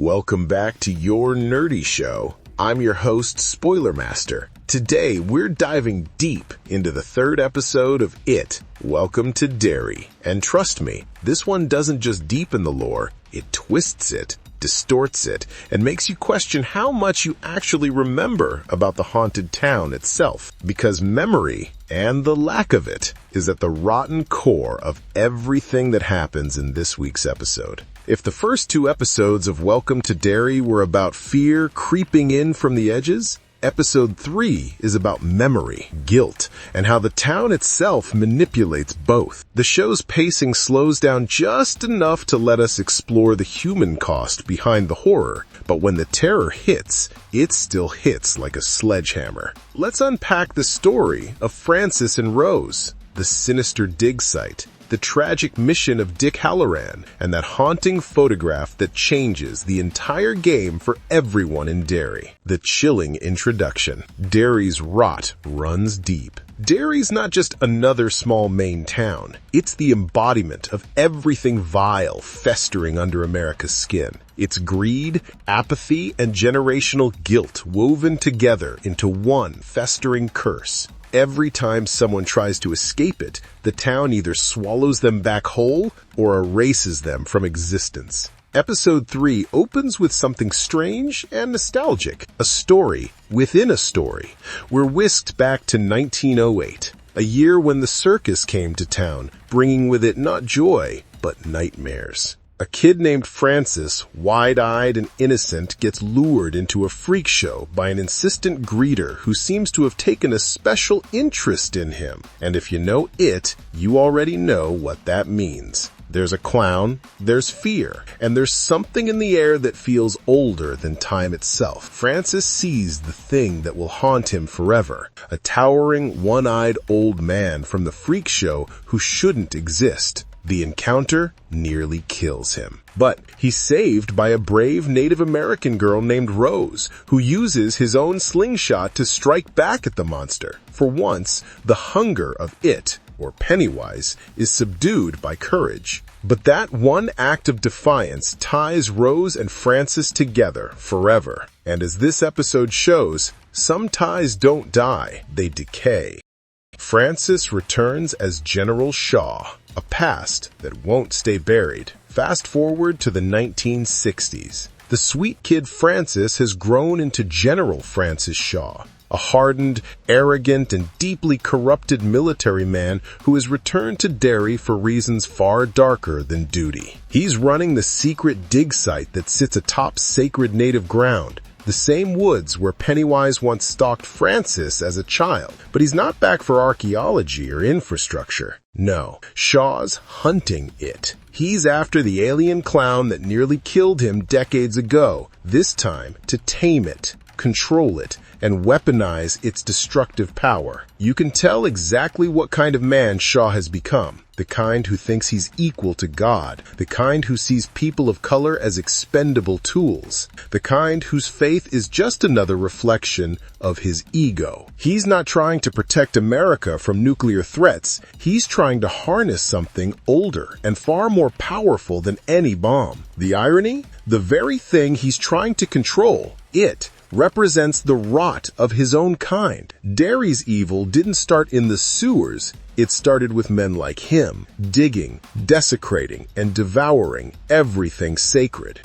Welcome back to your nerdy show. I'm your host, Spoiler Master. Today, we're diving deep into the third episode of It, Welcome to Derry. And trust me, this one doesn't just deepen the lore, it twists it, distorts it, and makes you question how much you actually remember about the haunted town itself. Because memory, and the lack of it, is at the rotten core of everything that happens in this week's episode. If the first two episodes of Welcome to Derry were about fear creeping in from the edges, Episode 3 is about memory, guilt, and how the town itself manipulates both. The show's pacing slows down just enough to let us explore the human cost behind the horror, but when the terror hits, it still hits like a sledgehammer. Let's unpack the story of Francis and Rose, the sinister dig site, the tragic mission of Dick Hallorann, and that haunting photograph that changes the entire game for everyone in Derry. The chilling introduction. Derry's rot runs deep. Derry's not just another small Maine town. It's the embodiment of everything vile festering under America's skin. It's greed, apathy, and generational guilt woven together into one festering curse. Every time someone tries to escape it, the town either swallows them back whole or erases them from existence. Episode 3 opens with something strange and nostalgic, a story within a story. We're whisked back to 1908, a year when the circus came to town, bringing with it not joy, but nightmares. A kid named Francis, wide-eyed and innocent, gets lured into a freak show by an insistent greeter who seems to have taken a special interest in him. And if you know it, you already know what that means. There's a clown, there's fear, and there's something in the air that feels older than time itself. Francis sees the thing that will haunt him forever, a towering, one-eyed old man from the freak show who shouldn't exist. The encounter nearly kills him. But he's saved by a brave Native American girl named Rose, who uses his own slingshot to strike back at the monster. For once, the hunger of it, or Pennywise, is subdued by courage. But that one act of defiance ties Rose and Francis together forever. And as this episode shows, some ties don't die, they decay. Francis returns as General Shaw, a past that won't stay buried. Fast forward to the 1960s. The sweet kid Francis has grown into General Francis Shaw, a hardened, arrogant, and deeply corrupted military man who has returned to Derry for reasons far darker than duty. He's running the secret dig site that sits atop sacred native ground, the same woods where Pennywise once stalked Francis as a child. But he's not back for archaeology or infrastructure. No, Shaw's hunting it. He's after the alien clown that nearly killed him decades ago, this time to tame it, control it, and weaponize its destructive power. You can tell exactly what kind of man Shaw has become. The kind who thinks he's equal to God. The kind who sees people of color as expendable tools. The kind whose faith is just another reflection of his ego. He's not trying to protect America from nuclear threats. He's trying to harness something older and far more powerful than any bomb. The irony? The very thing he's trying to control, it, represents the rot of his own kind. Derry's evil didn't start in the sewers. It started with men like him, digging, desecrating, and devouring everything sacred.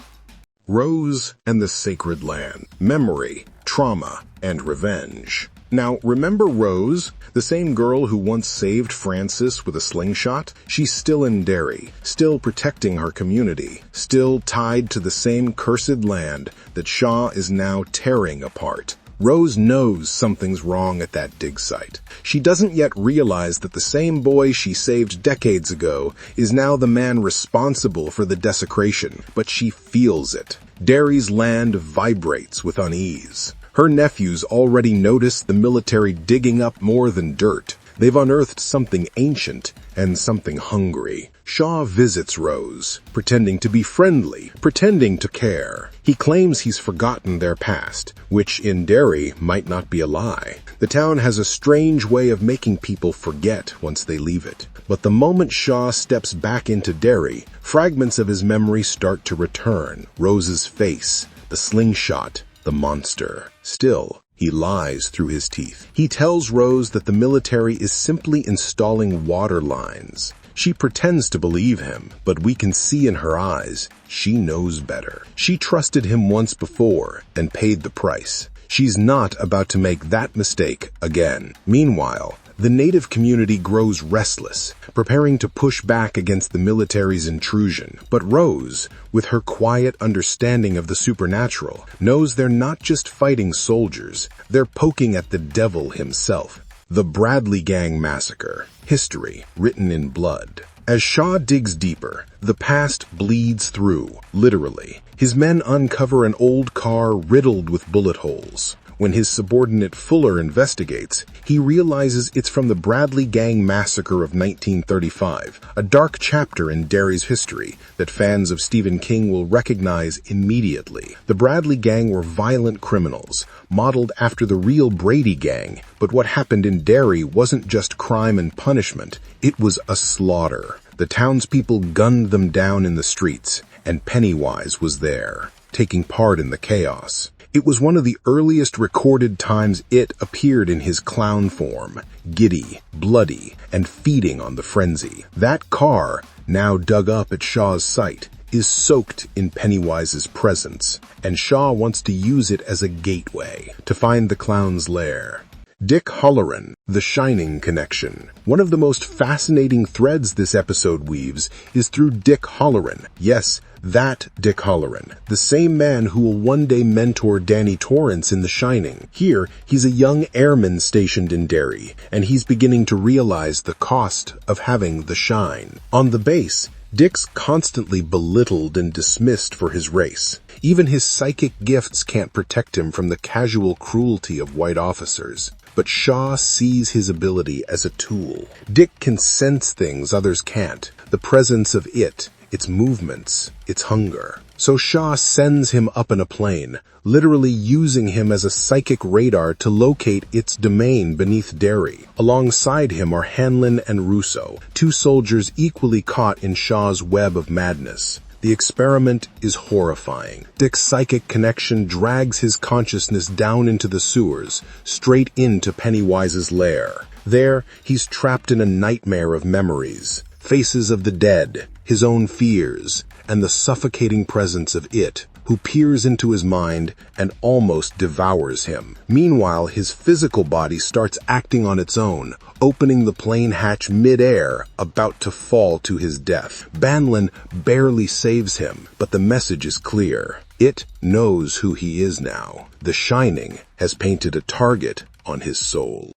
Rose and the Sacred Land. Memory, trauma, and revenge. Now, remember Rose, the same girl who once saved Francis with a slingshot? She's still in Derry, still protecting her community, still tied to the same cursed land that Shaw is now tearing apart. Rose knows something's wrong at that dig site. She doesn't yet realize that the same boy she saved decades ago is now the man responsible for the desecration, but she feels it. Derry's land vibrates with unease. Her nephews already notice the military digging up more than dirt. They've unearthed something ancient and something hungry. Shaw visits Rose, pretending to be friendly, pretending to care. He claims he's forgotten their past, which in Derry might not be a lie. The town has a strange way of making people forget once they leave it. But the moment Shaw steps back into Derry, fragments of his memory start to return. Rose's face, the slingshot, the monster. Still, he lies through his teeth. He tells Rose that the military is simply installing water lines. She pretends to believe him, but we can see in her eyes, she knows better. She trusted him once before and paid the price. She's not about to make that mistake again. Meanwhile, the native community grows restless, preparing to push back against the military's intrusion. But Rose, with her quiet understanding of the supernatural, knows they're not just fighting soldiers, they're poking at the devil himself. The Bradley Gang Massacre. History written in blood. As Shaw digs deeper, the past bleeds through, literally. His men uncover an old car riddled with bullet holes. When his subordinate Fuller investigates, he realizes it's from the Bradley Gang Massacre of 1935, a dark chapter in Derry's history that fans of Stephen King will recognize immediately. The Bradley Gang were violent criminals, modeled after the real Brady Gang, but what happened in Derry wasn't just crime and punishment, it was a slaughter. The townspeople gunned them down in the streets, and Pennywise was there, taking part in the chaos. It was one of the earliest recorded times it appeared in his clown form, giddy, bloody, and feeding on the frenzy. That car, now dug up at Shaw's site, is soaked in Pennywise's presence, and Shaw wants to use it as a gateway to find the clown's lair. Dick Hallorann, The Shining Connection. One of the most fascinating threads this episode weaves is through Dick Hallorann. Yes, that Dick Hallorann, the same man who will one day mentor Danny Torrance in The Shining. Here, he's a young airman stationed in Derry, and he's beginning to realize the cost of having the shine. On the base, Dick's constantly belittled and dismissed for his race. Even his psychic gifts can't protect him from the casual cruelty of white officers. But Shaw sees his ability as a tool. Dick can sense things others can't. The presence of it, its movements, its hunger. So Shaw sends him up in a plane, literally using him as a psychic radar to locate its domain beneath Derry. Alongside him are Hanlon and Russo, two soldiers equally caught in Shaw's web of madness. The experiment is horrifying. Dick's psychic connection drags his consciousness down into the sewers, straight into Pennywise's lair. There, he's trapped in a nightmare of memories, faces of the dead, his own fears, and the suffocating presence of it, who peers into his mind and almost devours him. Meanwhile, his physical body starts acting on its own, opening the plane hatch mid-air, about to fall to his death. Banlon barely saves him, but the message is clear. It knows who he is now. The Shining has painted a target on his soul.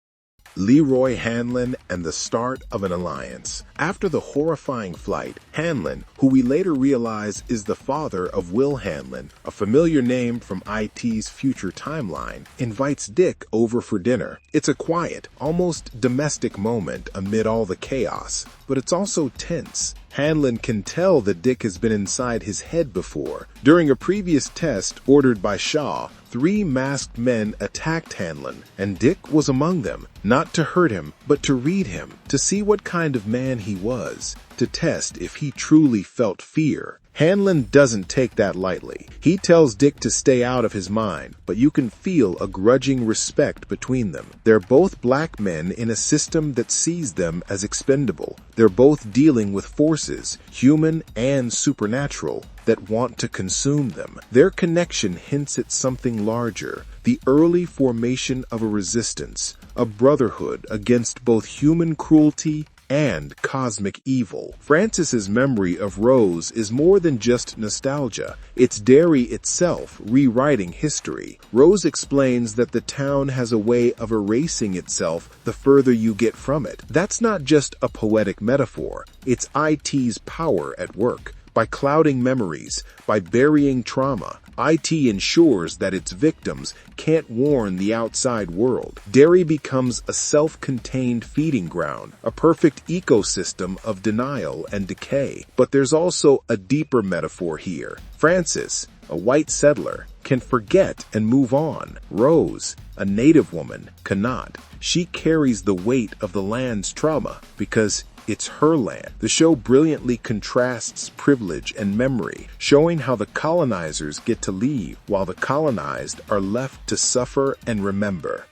Leroy Hanlon and the start of an alliance. After the horrifying flight, Hanlon, who we later realize is the father of Will Hanlon, a familiar name from IT's future timeline, invites Dick over for dinner. It's a quiet, almost domestic moment amid all the chaos, but it's also tense. Hanlon can tell that Dick has been inside his head before. During a previous test ordered by Shaw, 3 masked men attacked Hanlon, and Dick was among them, not to hurt him, but to read him, to see what kind of man he was, to test if he truly felt fear. Hanlon doesn't take that lightly. He tells Dick to stay out of his mind, but you can feel a grudging respect between them. They're both black men in a system that sees them as expendable. They're both dealing with forces, human and supernatural, that want to consume them. Their connection hints at something larger, the early formation of a resistance, a brotherhood against both human cruelty and cosmic evil. Francis's memory of Rose is more than just nostalgia. It's Derry itself rewriting history. Rose explains that the town has a way of erasing itself the further you get from it. That's not just a poetic metaphor. It's IT's power at work. By clouding memories, by burying trauma, IT ensures that its victims can't warn the outside world. Derry becomes a self-contained feeding ground, a perfect ecosystem of denial and decay. But there's also a deeper metaphor here. Frances, a white settler, can forget and move on. Rose, a native woman, cannot. She carries the weight of the land's trauma because it's her land. The show brilliantly contrasts privilege and memory, showing how the colonizers get to leave while the colonized are left to suffer and remember.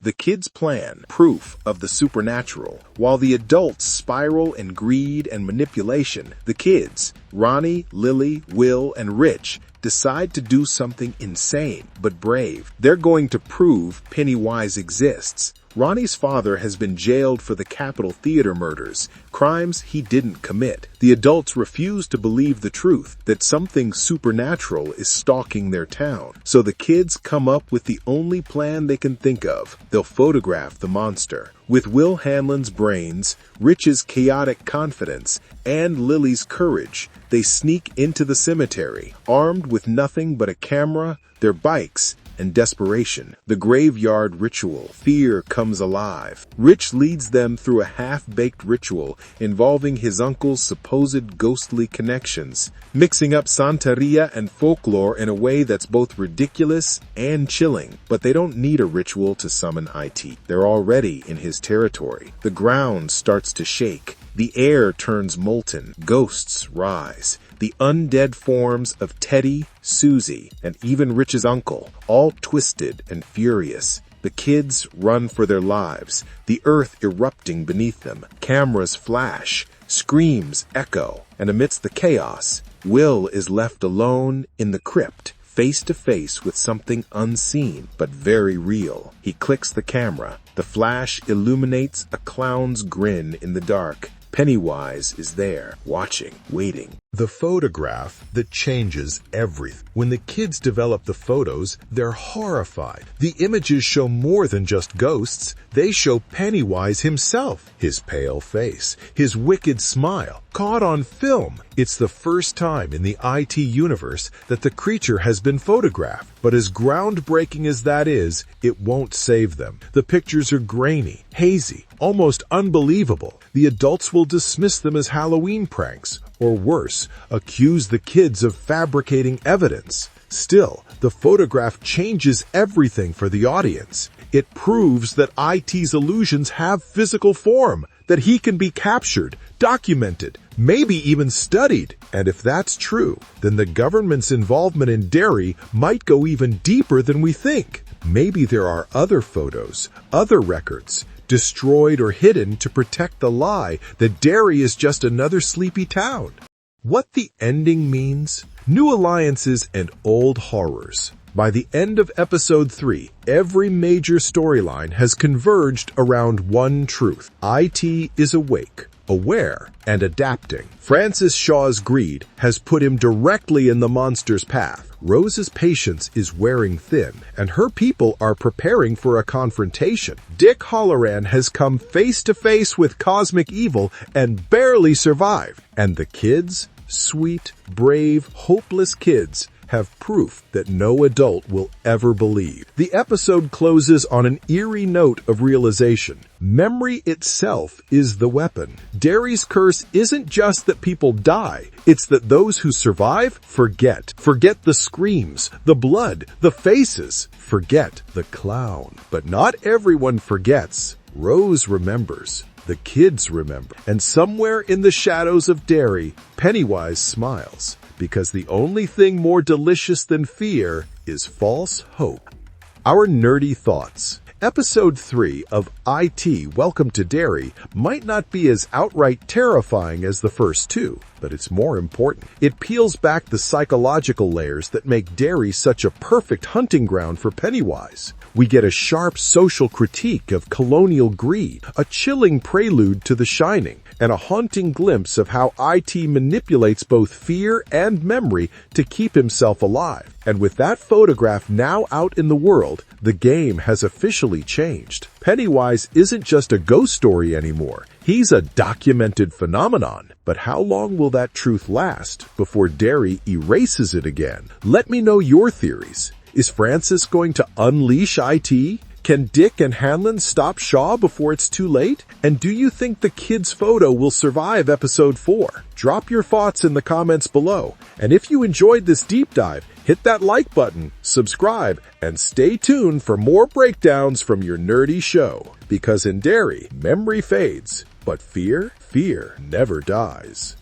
The kids plan proof of the supernatural, while the adults spiral in greed and manipulation. The kids, Ronnie, Lily, Will, and Rich, decide to do something insane but brave. They're going to prove Pennywise exists. Ronnie's father has been jailed for the Capitol Theater murders, crimes he didn't commit. The adults refuse to believe the truth that something supernatural is stalking their town. So the kids come up with the only plan they can think of. They'll photograph the monster. With Will Hanlon's brains, Rich's chaotic confidence, and Lily's courage, they sneak into the cemetery, armed with nothing but a camera, their bikes, and desperation. The graveyard ritual. Fear comes alive. Rich leads them through a half-baked ritual involving his uncle's supposed ghostly connections, mixing up Santeria and folklore in a way that's both ridiculous and chilling. But they don't need a ritual to summon IT. They're already in his territory. The ground starts to shake. The air turns molten. Ghosts rise. The undead forms of Teddy, Susie, and even Rich's uncle, all twisted and furious. The kids run for their lives, the earth erupting beneath them. Cameras flash, screams echo, and amidst the chaos, Will is left alone in the crypt, face to face with something unseen but very real. He clicks the camera. The flash illuminates a clown's grin in the dark. Pennywise is there, watching, waiting. The photograph that changes everything. When the kids develop the photos, they're horrified. The images show more than just ghosts. They show Pennywise himself, his pale face, his wicked smile, caught on film. It's the first time in the IT universe that the creature has been photographed. But as groundbreaking as that is, it won't save them. The pictures are grainy, hazy, almost unbelievable. The adults will dismiss them as Halloween pranks, or worse, accuse the kids of fabricating evidence. Still, the photograph changes everything for the audience. It proves that IT's illusions have physical form, that he can be captured, documented, maybe even studied. And if that's true, then the government's involvement in Derry might go even deeper than we think. Maybe there are other photos, other records, destroyed or hidden to protect the lie that Derry is just another sleepy town. What the ending means? New alliances and old horrors. By the end of episode 3, every major storyline has converged around one truth. IT is awake, aware, and adapting. Francis Shaw's greed has put him directly in the monster's path. Rose's patience is wearing thin, and her people are preparing for a confrontation. Dick Hallorann has come face to face with cosmic evil and barely survived. And the kids, sweet, brave, hopeless kids, have proof that no adult will ever believe. The episode closes on an eerie note of realization. Memory itself is the weapon. Derry's curse isn't just that people die, it's that those who survive forget. Forget the screams, the blood, the faces. Forget the clown. But not everyone forgets. Rose remembers. The kids remember. And somewhere in the shadows of Derry, Pennywise smiles. Because the only thing more delicious than fear is false hope. Our nerdy thoughts. Episode 3 of IT Welcome to Derry might not be as outright terrifying as the first two, but it's more important. It peels back the psychological layers that make Derry such a perfect hunting ground for Pennywise. We get a sharp social critique of colonial greed, a chilling prelude to The Shining, and a haunting glimpse of how IT manipulates both fear and memory to keep himself alive. And with that photograph now out in the world, the game has officially changed. Pennywise isn't just a ghost story anymore. He's a documented phenomenon. But how long will that truth last before Derry erases it again? Let me know your theories. Is Francis going to unleash IT? Can Dick and Hanlon stop Shaw before it's too late? And do you think the kid's photo will survive episode 4? Drop your thoughts in the comments below. And if you enjoyed this deep dive, hit that like button, subscribe, and stay tuned for more breakdowns from your nerdy show. Because in Derry, memory fades, but fear never dies.